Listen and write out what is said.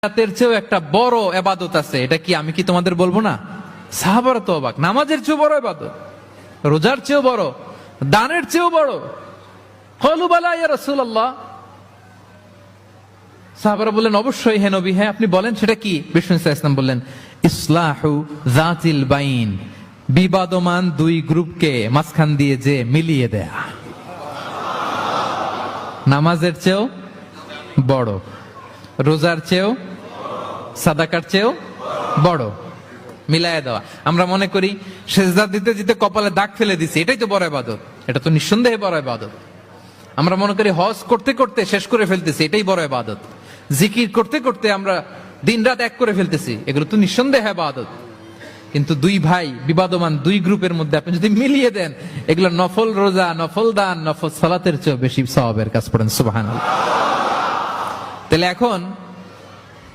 জাকাতের চেয়েও একটা বড় ইবাদত আছে, এটা কি আমি কি তোমাদের বলবো না? সাহাবারা তো অবাক, নামাজের চেয়েও বড় ইবাদত, রোজার চেয়েও বড়, দানের চেয়েও বড়। ক্বালু বালা ইয়া রাসূলুল্লাহ, সাহাবারা বললেন অবশ্যই হে নবী, হ্যাঁ আপনি বলেন সেটা কি? বিষ্ণু সাল্লাল্লাহু আলাইহি ওয়াসাল্লাম বললেন ইসলাহু যাতিল বাইন, বিবাদমান দুই গ্রুপকে মাঝখান দিয়ে যে মিলিয়ে দেয়া। নামাজের চেয়েও বড়, রোজার চেয়েও, সাদাকার চেয়েও বড়, মিলায়া দেওয়া। আমরা মনে করি সেজদা দিতে দিতে কপালে দাগ ফেলে দিছি, এটাই তো বড় ইবাদত। এটা তো নিঃসন্দেহে বড় ইবাদত। আমরা মনে করি হজ করতে করতে শেষ করে ফেলতেছি, এটাই বড় ইবাদত। জিকির করতে করতে আমরা দিন রাত এক করে ফেলতেছি, এগুলো তো নিঃসন্দেহে ইবাদত। কিন্তু দুই ভাই বিবাদমান দুই গ্রুপের মধ্যে আপনি যদি মিলিয়ে দেন, এগুলো নফল রোজা, নফল দান, নফল সালাতের চেয়েও বেশি সওয়াবের কাজ। পড়েন সুবহানাল্লাহ। তাহলে এখন